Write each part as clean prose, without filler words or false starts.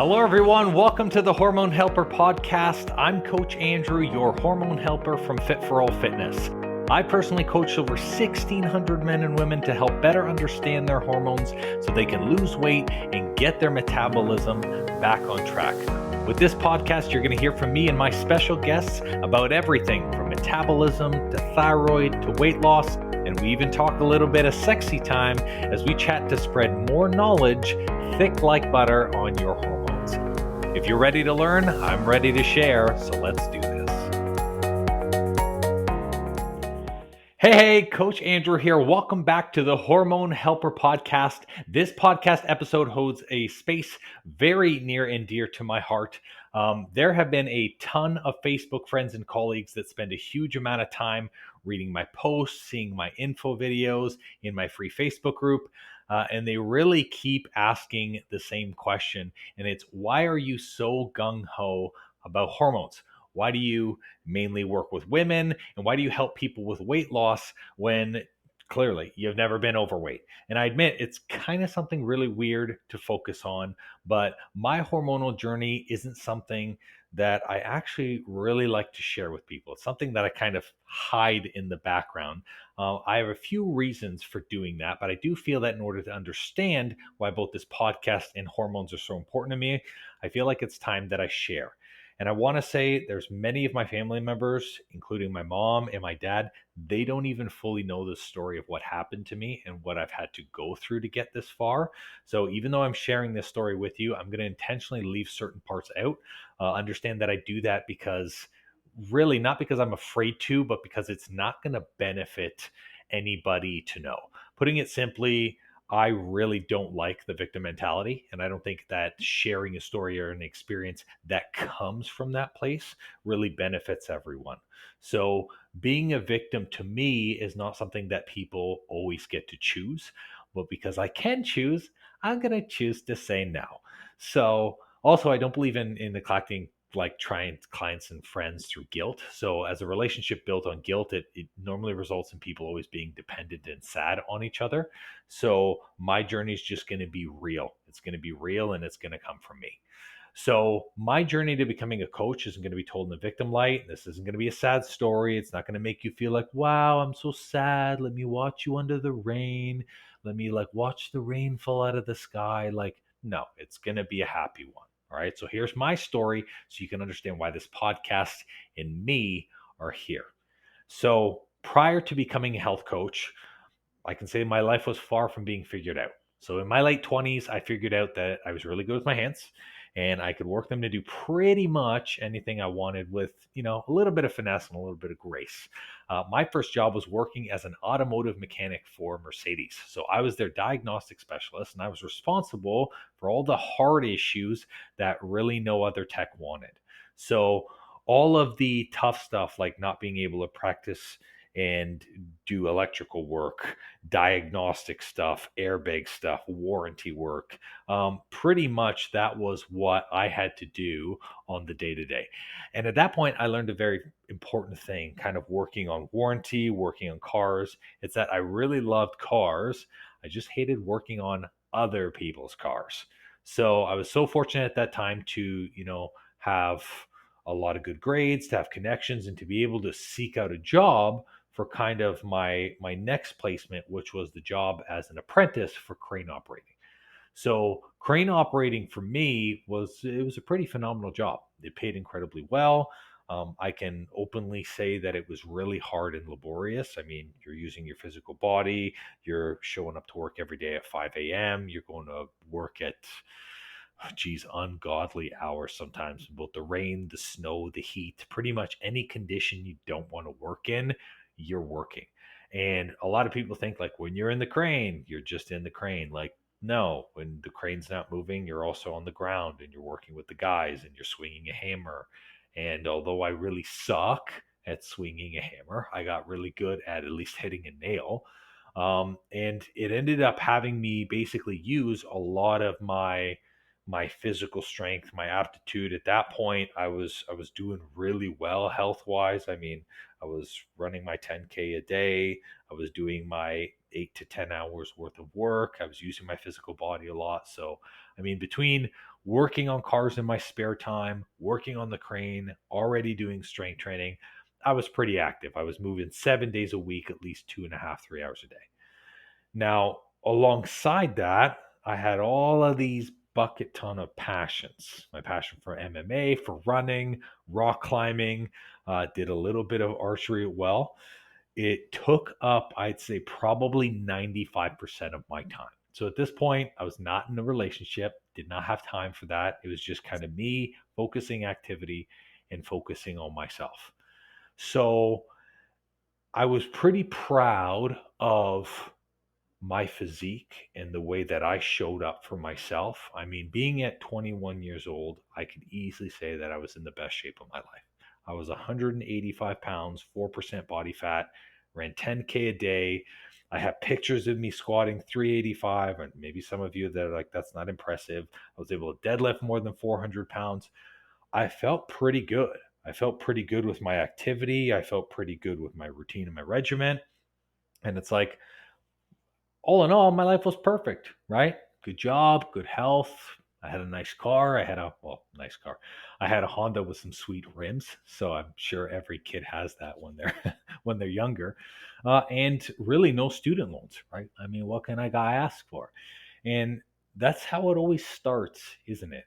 Hello, everyone. Welcome to the Hormone Helper podcast. I'm Coach Andrew, your hormone helper from Fit for All Fitness. I personally coach over 1,600 men and women to help better understand their hormones so they can lose weight and get their metabolism back on track. With this podcast, you're going to hear from me and my special guests about everything from metabolism to thyroid to weight loss. And we even talk a little bit of sexy time as we chat to spread more knowledge thick like butter on your hormones. If you're ready to learn, I'm ready to share, so let's do this. Hey, Coach Andrew here. Welcome back to the Hormone Helper podcast. This podcast episode holds a space very near and dear to my heart. There have been a ton of Facebook friends and colleagues that spend a huge amount of time reading my posts, seeing my info videos in my free Facebook group. And they really keep asking the same question. And it's, why are you so gung-ho about hormones? Why do you mainly work with women? And why do you help people with weight loss when clearly you've never been overweight? And I admit it's kind of something really weird to focus on, but my hormonal journey isn't something that I actually really like to share with people. It's something that I kind of hide in the background. I have a few reasons for doing that, but I do feel that in order to understand why both this podcast and hormones are so important to me, I feel like it's time that I share. And I want to say there's many of my family members, including my mom and my dad, they don't even fully know the story of what happened to me and what I've had to go through to get this far. So even though I'm sharing this story with you, I'm going to intentionally leave certain parts out. Understand that I do that because really not because I'm afraid to, but because it's not going to benefit anybody to know. Putting it simply, I really don't like the victim mentality. And I don't think that sharing a story or an experience that comes from that place really benefits everyone. So being a victim to me is not something that people always get to choose. But because I can choose, I'm going to choose to say no. So also, I don't believe in neglecting like trying clients and friends through guilt. So as a relationship built on guilt, it normally results in people always being dependent and sad on each other. So my journey is just going to be real. It's going to be real and it's going to come from me. So my journey to becoming a coach isn't going to be told in the victim light. This isn't going to be a sad story. It's not going to make you feel like, wow, I'm so sad. Let me watch you under the rain. Let me like watch the rain fall out of the sky. Like, no, it's going to be a happy one. All right. So here's my story so you can understand why this podcast and me are here. So prior to becoming a health coach, I can say my life was far from being figured out. So in my late 20s, I figured out that I was really good with my hands and I could work them to do pretty much anything I wanted with, a little bit of finesse and a little bit of grace. My first job was working as an automotive mechanic for Mercedes. So I was their diagnostic specialist and I was responsible for all the hard issues that really no other tech wanted. So all of the tough stuff like not being able to practice and do electrical work, diagnostic stuff, airbag stuff, warranty work. Pretty much that was what I had to do on the day to day. And at that point, I learned a very important thing kind of working on warranty, working on cars. It's that I really loved cars. I just hated working on other people's cars. So I was so fortunate at that time to, have a lot of good grades, to have connections, and to be able to seek out a job for kind of my next placement, which was the job as an apprentice for crane operating. So crane operating for me was a pretty phenomenal job. It paid incredibly well. I can openly say that it was really hard and laborious. I mean, you're using your physical body. You're showing up to work every day at 5 a.m. You're going to work at ungodly hours sometimes, both the rain, the snow, the heat, pretty much any condition you don't want to work in, you're working. And a lot of people think like when you're in the crane, you're just in the crane. Like, no, when the crane's not moving, you're also on the ground and you're working with the guys and you're swinging a hammer. And although I really suck at swinging a hammer, I got really good at least hitting a nail. And it ended up having me basically use a lot of my physical strength, my aptitude. At that point, I was doing really well health wise. I mean, I was running my 10K a day. I was doing my 8 to 10 hours worth of work. I was using my physical body a lot. So, I mean, between working on cars in my spare time, working on the crane, already doing strength training, I was pretty active. I was moving 7 days a week, at least 2.5, 3 hours a day. Now, alongside that, I had all of these bucket ton of passions. My passion for MMA, for running, rock climbing, did a little bit of archery as well. It took up, I'd say, probably 95% of my time. So at this point, I was not in a relationship, did not have time for that. It was just kind of me focusing activity and focusing on myself. So I was pretty proud of my physique and the way that I showed up for myself. I mean, being at 21 years old, I could easily say that I was in the best shape of my life. I was 185 pounds, 4% body fat, ran 10K a day. I have pictures of me squatting 385, and maybe some of you that are like, that's not impressive. I was able to deadlift more than 400 pounds. I felt pretty good. I felt pretty good with my activity. I felt pretty good with my routine and my regimen. And it's like, all in all, my life was perfect, right? Good job, good health. I had a nice car. Nice car. I had a Honda with some sweet rims, so I'm sure every kid has that when they're when they're younger, and really no student loans, right? I mean, what can a guy ask for? And that's how it always starts, isn't it?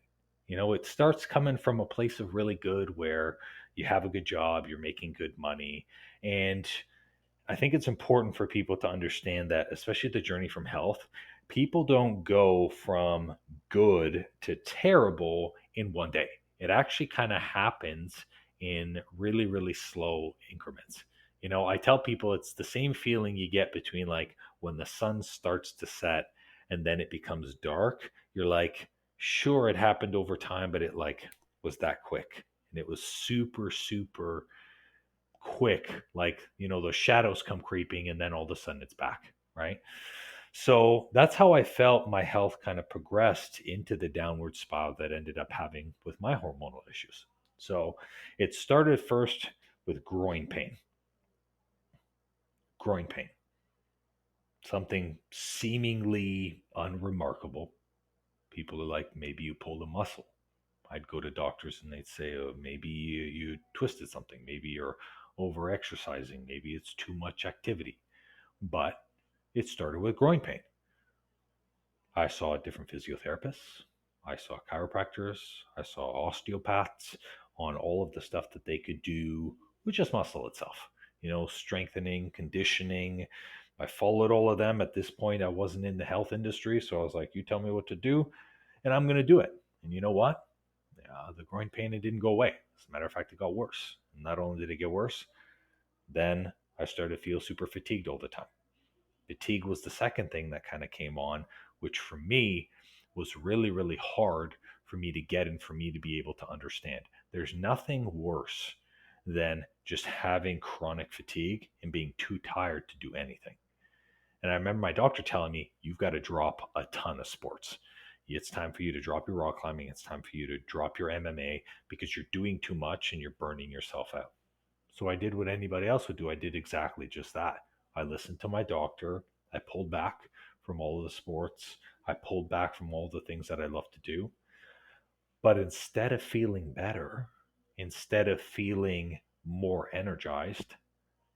You know, it starts coming from a place of really good where you have a good job, you're making good money, and I think it's important for people to understand that, especially the journey from health, people don't go from good to terrible in one day. It actually kind of happens in really, really slow increments. You know, I tell people it's the same feeling you get between like when the sun starts to set and then it becomes dark. You're like, sure, it happened over time, but it like was that quick. And it was super, super quick, like, you know, those shadows come creeping and then all of a sudden it's back, right? So that's how I felt my health kind of progressed into the downward spiral that ended up having with my hormonal issues. So it started first with groin pain, something seemingly unremarkable. People are like, maybe you pulled a muscle. I'd go to doctors and they'd say, oh, maybe you twisted something. Maybe you're over exercising. Maybe it's too much activity. But it started with groin pain. I saw different physiotherapists. I saw chiropractors. I saw osteopaths on all of the stuff that they could do with just muscle itself. You know, strengthening, conditioning. I followed all of them. At this point, I wasn't in the health industry. So I was like, you tell me what to do, and I'm going to do it. And you know what? The groin pain, it didn't go away. As a matter of fact, it got worse. Not only did it get worse, then I started to feel super fatigued all the time. Fatigue was the second thing that kind of came on, which for me was really, really hard for me to get and for me to be able to understand. There's nothing worse than just having chronic fatigue and being too tired to do anything. And I remember my doctor telling me, you've got to drop a ton of sports. It's time for you to drop your rock climbing. It's time for you to drop your MMA because you're doing too much and you're burning yourself out. So I did what anybody else would do. I did exactly just that. I listened to my doctor. I pulled back from all of the sports. I pulled back from all the things that I love to do. But instead of feeling better, instead of feeling more energized,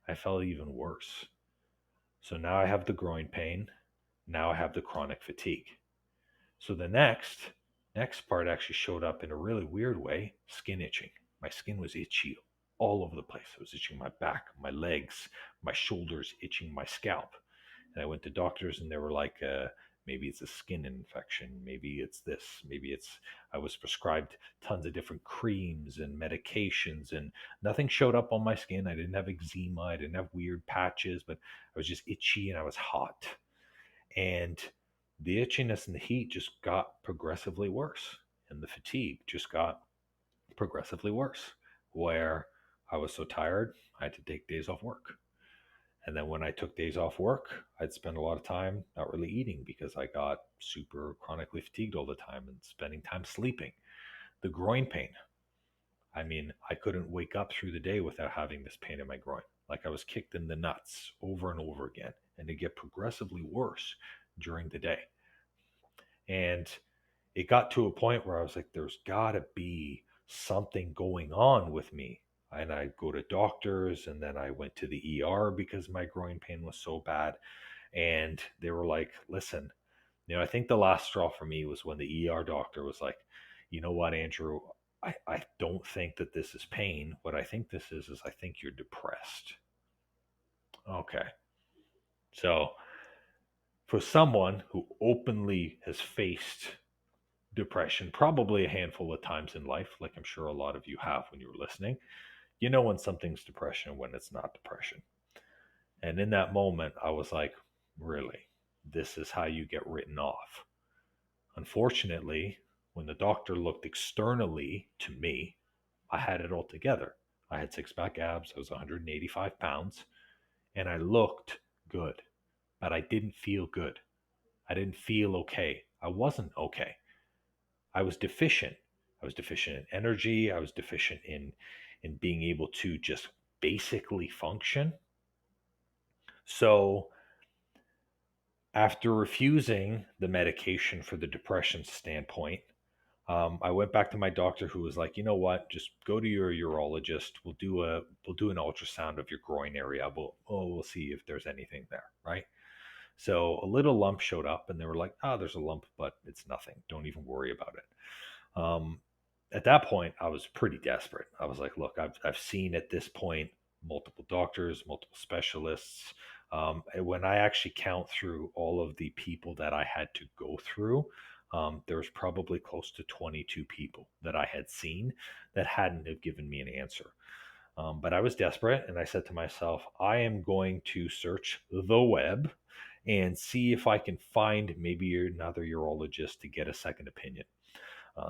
I felt even worse. So now I have the groin pain. Now I have the chronic fatigue. So the next part actually showed up in a really weird way, skin itching. My skin was itchy all over the place. I was itching my back, my legs, my shoulders, itching my scalp. And I went to doctors and they were like, maybe it's a skin infection. Maybe it's this. I was prescribed tons of different creams and medications and nothing showed up on my skin. I didn't have eczema. I didn't have weird patches, but I was just itchy and I was hot. And the itchiness and the heat just got progressively worse. And the fatigue just got progressively worse, where I was so tired, I had to take days off work. And then when I took days off work, I'd spend a lot of time not really eating because I got super chronically fatigued all the time and spending time sleeping. The groin pain. I mean, I couldn't wake up through the day without having this pain in my groin. Like I was kicked in the nuts over and over again. and it get progressively worse during the day. And it got to a point where I was like, there's got to be something going on with me. And I go to doctors, and then I went to the ER because my groin pain was so bad. And they were like, listen, I think the last straw for me was when the ER doctor was like, you know what, Andrew, I don't think that this is pain. What I think this is I think you're depressed. Okay. So for someone who openly has faced depression probably a handful of times in life, like I'm sure a lot of you have when you were listening, you know when something's depression and when it's not depression. And in that moment, I was like, really, this is how you get written off. Unfortunately, when the doctor looked externally to me, I had it all together. I had six pack abs, I was 185 pounds, and I looked good, but I didn't feel good. I didn't feel okay. I wasn't okay. I was deficient. I was deficient in energy. I was deficient in being able to just basically function. So after refusing the medication for the depression standpoint, I went back to my doctor, who was like, you know what, just go to your urologist. We'll do an ultrasound of your groin area. We'll see if there's anything there, right? So a little lump showed up, and they were like, oh, there's a lump, but it's nothing. Don't even worry about it. At that point, I was pretty desperate. I was like, look, I've seen at this point multiple doctors, multiple specialists. And when I actually count through all of the people that I had to go through, there was probably close to 22 people that I had seen that hadn't have given me an answer. But I was desperate, and I said to myself, I am going to search the web and see if I can find maybe another urologist to get a second opinion.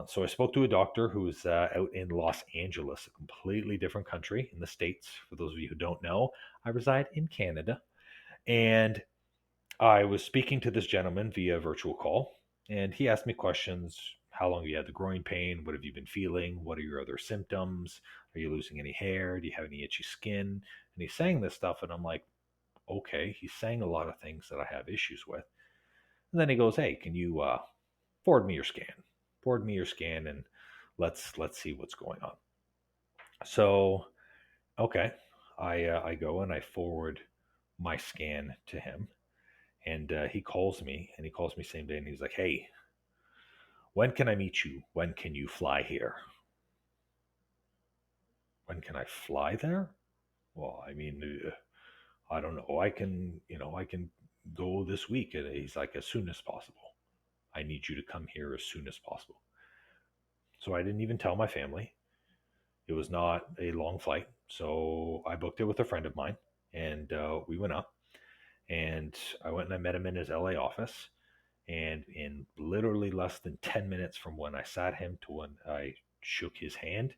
So I spoke to a doctor who was out in Los Angeles, a completely different country in the States. For those of you who don't know, I reside in Canada. And I was speaking to this gentleman via virtual call, and he asked me questions. How long have you had the groin pain? What have you been feeling? What are your other symptoms? Are you losing any hair? Do you have any itchy skin? And he's saying this stuff, and I'm like, okay, he's saying a lot of things that I have issues with. And then he goes, hey, can you forward me your scan? Forward me your scan, and let's see what's going on. So, okay, I go and I forward my scan to him, and he calls me, and he calls me same day, and he's like, hey, when can I meet you? When can you fly here? When can I fly there? Well, I mean, I don't know. I can go this week. And he's like, as soon as possible. I need you to come here as soon as possible. So I didn't even tell my family. It was not a long flight. So I booked it with a friend of mine, and we went up, and I went and I met him in his LA office. And in literally less than 10 minutes from when I sat him to when I shook his hand,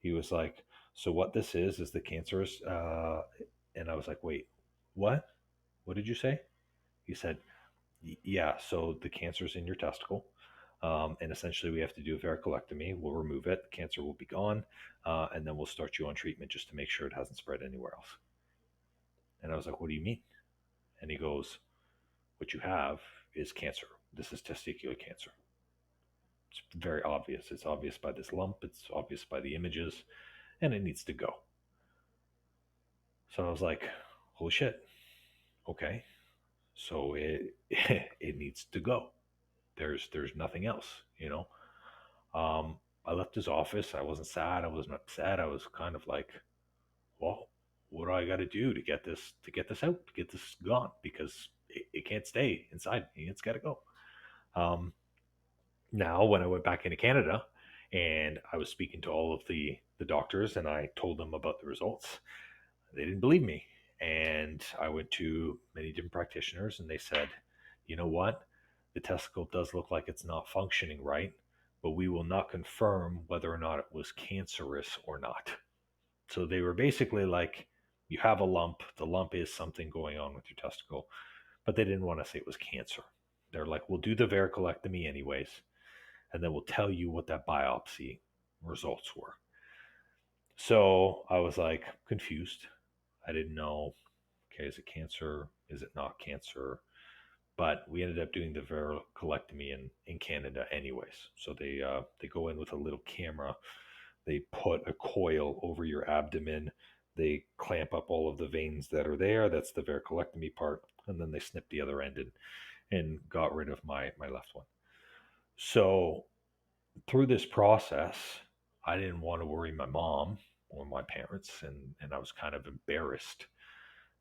he was like, so what this is the cancerous. And I was like, wait, what? What did you say? He said, yeah, so the cancer's in your testicle. And essentially, we have to do a varicolectomy. We'll remove it. The cancer will be gone. And then we'll start you on treatment just to make sure it hasn't spread anywhere else. And I was like, what do you mean? And he goes, what you have is cancer. This is testicular cancer. It's very obvious. It's obvious by this lump. It's obvious by the images, and it needs to go. So I was like, holy shit. Okay. So it it needs to go. There's nothing else, you know. I left his office. I wasn't sad. I wasn't upset. I was kind of like, well, what do I got to do to get this out, to get this gone? Because it can't stay inside me. It's got to go. Um, Now, when I went back into Canada, and I was speaking to all of the doctors, and I told them about the results, they didn't believe me. And I went to many different practitioners, and they said, you know what? The testicle does look like it's not functioning right, but we will not confirm whether or not it was cancerous or not. So they were basically like, you have a lump. The lump is something going on with your testicle, but they didn't want to say it was cancer. They're like, we'll do the varicolectomy anyways, and then we'll tell you what that biopsy results were. So I was like confused. I didn't know, okay, is it cancer? Is it not cancer? But we ended up doing the vericolectomy in Canada anyways. So they go in with a little camera, they put a coil over your abdomen, they clamp up all of the veins that are there. That's the vericolectomy part, and then they snip the other end and got rid of my left one. So through this process, I didn't want to worry my mom or my parents, and I was kind of embarrassed.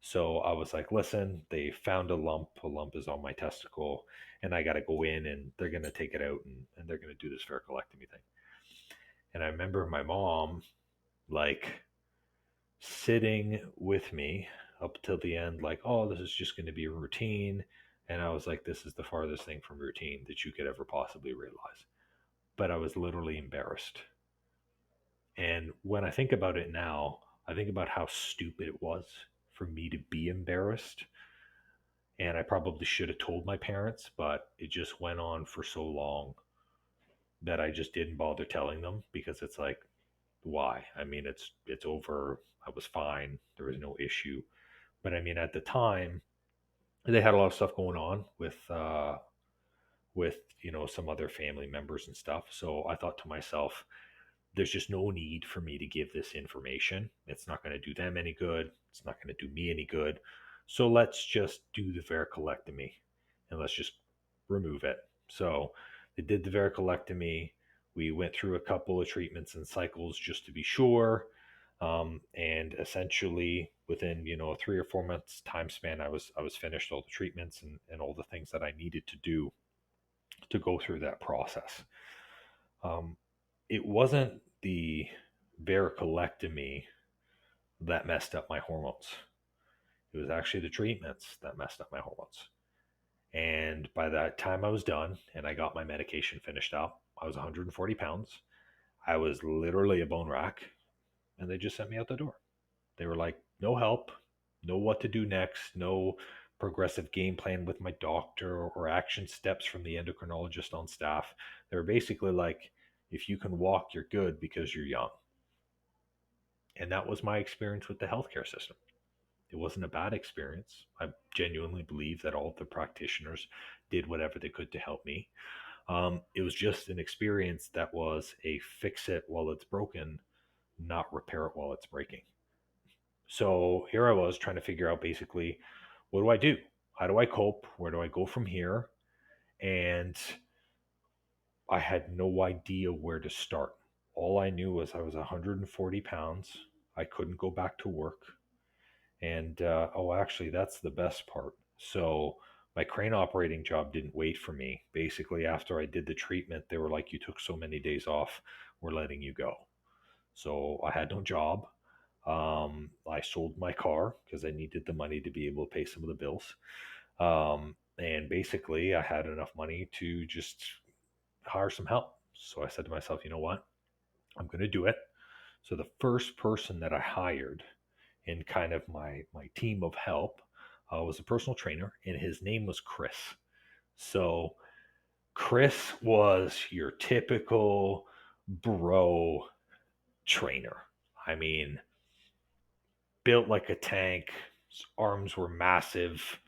So I was like, listen, they found a lump. A lump is on my testicle, and I got to go in and they're going to take it out and they're going to do this vericolectomy thing. And I remember my mom, like, sitting with me up till the end, like, oh, this is just going to be a routine. And I was like, this is the farthest thing from routine that you could ever possibly realize. But I was literally embarrassed. And when I think about it now, I think about how stupid it was for me to be embarrassed. And I probably should have told my parents, but it just went on for so long that I just didn't bother telling them, because it's like, why? I mean, it's over. I was fine. There was no issue. But I mean, at the time, they had a lot of stuff going on with some other family members and stuff. So I thought to myself, there's just no need for me to give this information. It's not going to do them any good. It's not going to do me any good. So let's just do the vericolectomy and let's just remove it. So they did the vericolectomy. We went through a couple of treatments and cycles just to be sure. And essentially within, 3 or 4 months time span, I was finished all the treatments and all the things that I needed to do to go through that process. Um, it wasn't the vericolectomy that messed up my hormones. It was actually the treatments that messed up my hormones. And by that time I was done and I got my medication finished up, I was 140 pounds. I was literally a bone rack, and they just sent me out the door. They were like, no help, no what to do next, no progressive game plan with my doctor or action steps from the endocrinologist on staff. They were basically like, if you can walk, you're good because you're young. And that was my experience with the healthcare system. It wasn't a bad experience. I genuinely believe that all of the practitioners did whatever they could to help me. It was just an experience that was a fix it while it's broken, not repair it while it's breaking. So here I was trying to figure out basically, what do I do? How do I cope? Where do I go from here? And I had no idea where to start. All I knew was I was 140 pounds. I couldn't go back to work. And actually, that's the best part. So my crane operating job didn't wait for me. Basically, after I did the treatment, they were like, you took so many days off, we're letting you go. So I had no job. I sold my car because I needed the money to be able to pay some of the bills. And basically, I had enough money to just hire some help. So I said to myself, you know what? I'm going to do it. So the first person that I hired in kind of my team of help was a personal trainer, and his name was Chris. So Chris was your typical bro trainer. I mean, built like a tank. His arms were massive,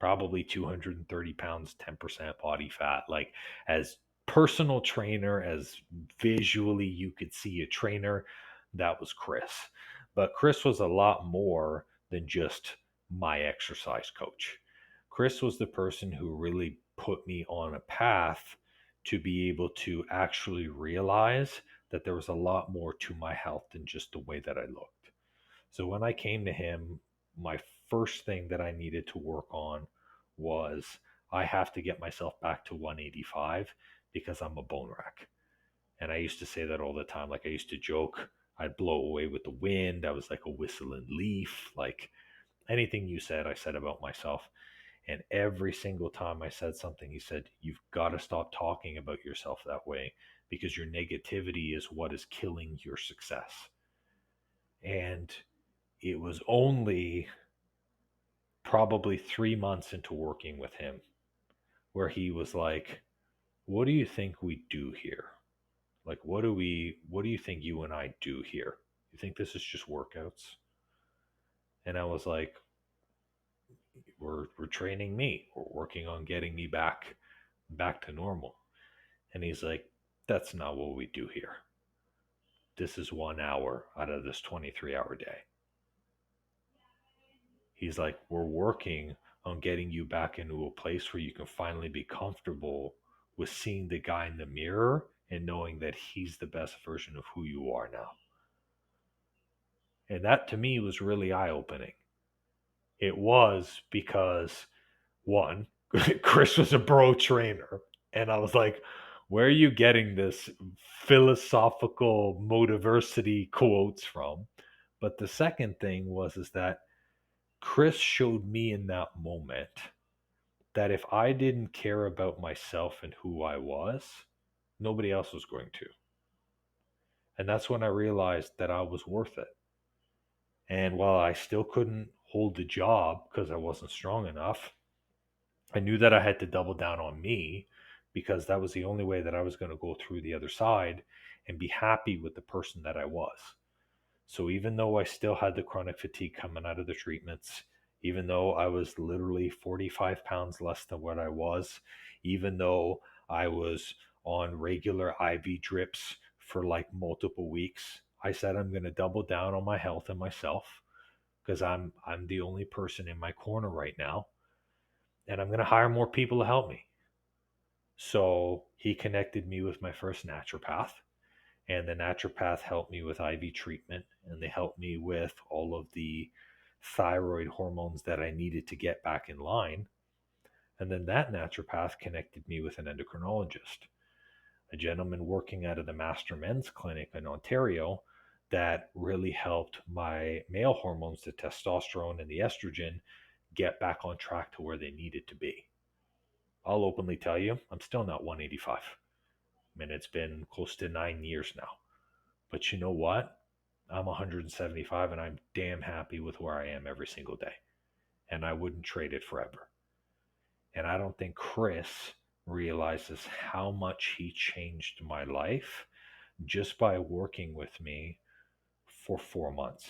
probably 230 pounds, 10% body fat. Like, as personal trainer, as visually you could see a trainer, that was Chris. But Chris was a lot more than just my exercise coach. Chris was the person who really put me on a path to be able to actually realize that there was a lot more to my health than just the way that I looked. So when I came to him, my first thing that I needed to work on was, I have to get myself back to 185 because I'm a bone rack. And I used to say that all the time. Like, I used to joke, I'd blow away with the wind. I was like a whistling leaf. Like, anything you said, I said about myself. And every single time I said something, he said, you've got to stop talking about yourself that way, because your negativity is what is killing your success. And it was only probably 3 months into working with him where he was like, what do you think we do here? Like, what do you think you and I do here? You think this is just workouts? And I was like, we're training me. We're working on getting me back to normal. And he's like, that's not what we do here. This is 1 hour out of this 23-hour day. He's like, we're working on getting you back into a place where you can finally be comfortable with seeing the guy in the mirror and knowing that he's the best version of who you are now. And that to me was really eye opening. It was because, one, Chris was a bro trainer. And I was like, where are you getting this philosophical motiversity quotes from? But the second thing was is that Chris showed me in that moment that if I didn't care about myself and who I was, nobody else was going to. And that's when I realized that I was worth it. And while I still couldn't hold the job because I wasn't strong enough, I knew that I had to double down on me because that was the only way that I was going to go through the other side and be happy with the person that I was. So even though I still had the chronic fatigue coming out of the treatments, even though I was literally 45 pounds less than what I was, even though I was on regular IV drips for like multiple weeks, I said I'm going to double down on my health and myself because I'm the only person in my corner right now, and I'm going to hire more people to help me. So he connected me with my first naturopath, and the naturopath helped me with IV treatment, and they helped me with all of the thyroid hormones that I needed to get back in line. And then that naturopath connected me with an endocrinologist, a gentleman working out of the Master Men's Clinic in Ontario that really helped my male hormones, the testosterone and the estrogen, get back on track to where they needed to be. I'll openly tell you, I'm still not 185. I mean, it's been close to 9 years now. But you know what? I'm 175 and I'm damn happy with where I am every single day. And I wouldn't trade it forever. And I don't think Chris realizes how much he changed my life just by working with me for 4 months.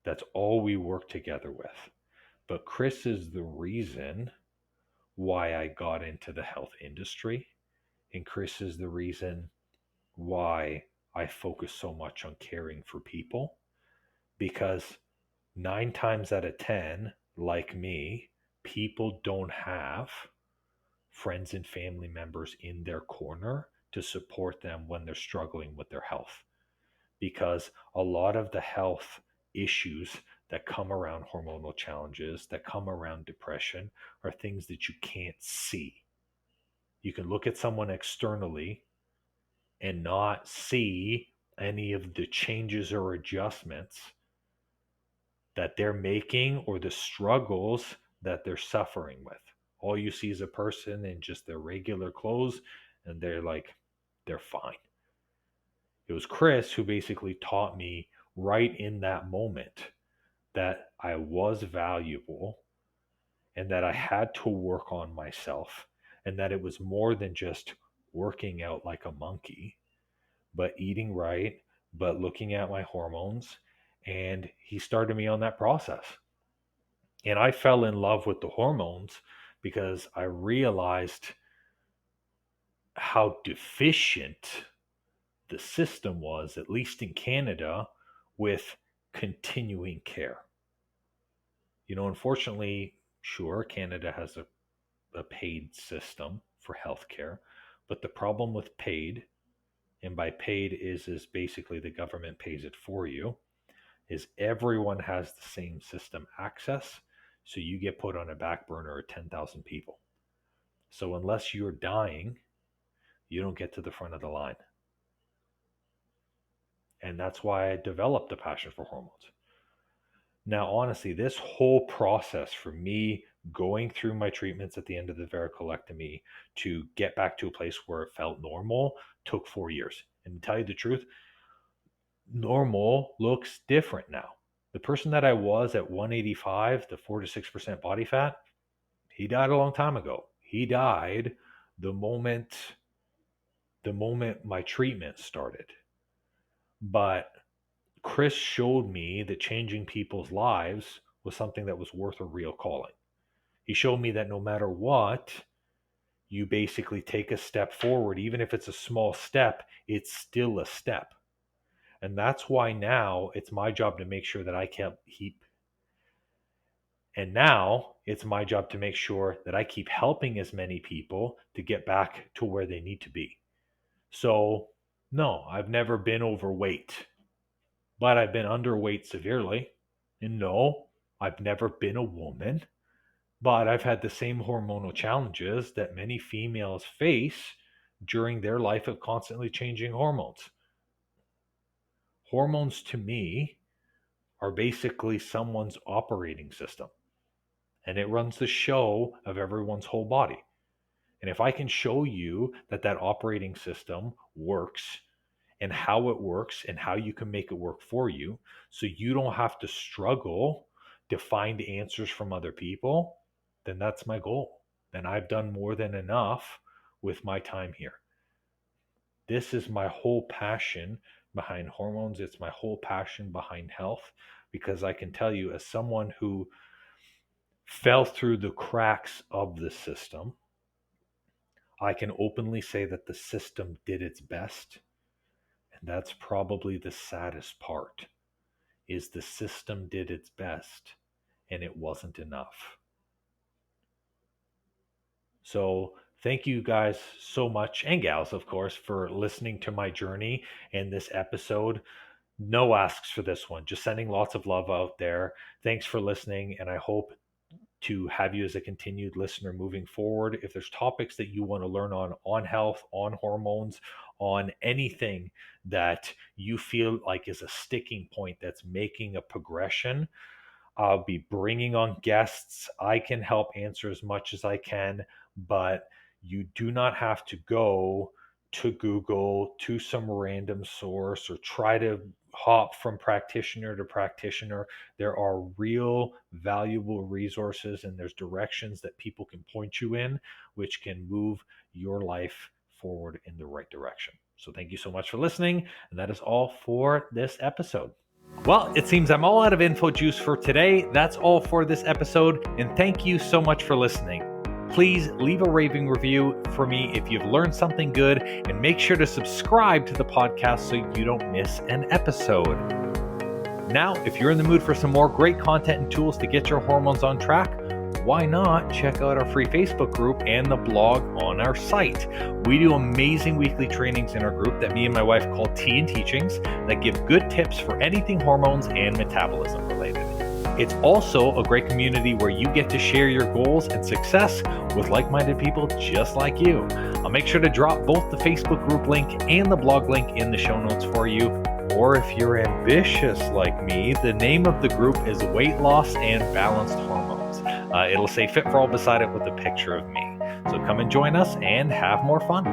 That's all we worked together with. But Chris is the reason why I got into the health industry. And Chris is the reason why I focus so much on caring for people, because 9 times out of 10, like me, people don't have friends and family members in their corner to support them when they're struggling with their health. Because a lot of the health issues that come around hormonal challenges, that come around depression, are things that you can't see. You can look at someone externally and not see any of the changes or adjustments that they're making or the struggles that they're suffering with. All you see is a person in just their regular clothes and they're fine. It was Chris who basically taught me right in that moment that I was valuable and that I had to work on myself, and that it was more than just working out like a monkey, but eating right, but looking at my hormones. And he started me on that process. And I fell in love with the hormones because I realized how deficient the system was, at least in Canada, with continuing care. You know, unfortunately, sure, Canada has a paid system for healthcare, but the problem with paid, and by paid is basically the government pays it for you, is everyone has the same system access. So you get put on a back burner of 10,000 people. So unless you're dying, you don't get to the front of the line. And that's why I developed a passion for hormones. Now, honestly, this whole process for me going through my treatments at the end of the varicolectomy to get back to a place where it felt normal took 4 years. And to tell you the truth, normal looks different now. The person that I was at 185, the 4 to 6% body fat, he died a long time ago. He died the moment my treatment started. But Chris showed me that changing people's lives was something that was worth a real calling. He showed me that no matter what, you basically take a step forward. Even if it's a small step, it's still a step. And that's why now it's my job to make sure that now it's my job to make sure that I keep helping as many people to get back to where they need to be. So, no, I've never been overweight, but I've been underweight severely. And no, I've never been a woman, but I've had the same hormonal challenges that many females face during their life of constantly changing hormones. Hormones to me are basically someone's operating system, and it runs the show of everyone's whole body. And if I can show you that operating system works and how it works and how you can make it work for you, so you don't have to struggle to find answers from other people, then that's my goal. Then I've done more than enough with my time here. This is my whole passion behind hormones. It's my whole passion behind health, because I can tell you, as someone who fell through the cracks of the system, I can openly say that the system did its best. And that's probably the saddest part, is the system did its best and it wasn't enough. So thank you guys so much, and gals, of course, for listening to my journey in this episode. No asks for this one, just sending lots of love out there. Thanks for listening, and I hope to have you as a continued listener moving forward. If there's topics that you want to learn on health, on hormones, on anything that you feel like is a sticking point that's making a progression, I'll be bringing on guests. I can help answer as much as I can, but you do not have to go to Google, to some random source, or try to hop from practitioner to practitioner. There are real valuable resources, and there's directions that people can point you in, which can move your life forward in the right direction. So thank you so much for listening. And that is all for this episode. Well, it seems I'm all out of info juice for today. That's all for this episode, and thank you so much for listening. Please leave a raving review for me if you've learned something good, and make sure to subscribe to the podcast so you don't miss an episode. Now, if you're in the mood for some more great content and tools to get your hormones on track, why not check out our free Facebook group and the blog on our site? We do amazing weekly trainings in our group that me and my wife call Tea and Teachings, that give good tips for anything hormones and metabolism related. It's also a great community where you get to share your goals and success with like-minded people just like you. I'll make sure to drop both the Facebook group link and the blog link in the show notes for you. Or if you're ambitious like me, the name of the group is Weight Loss and Balanced Hormones. It'll say Fit for All beside it with a picture of me. So come and join us and have more fun.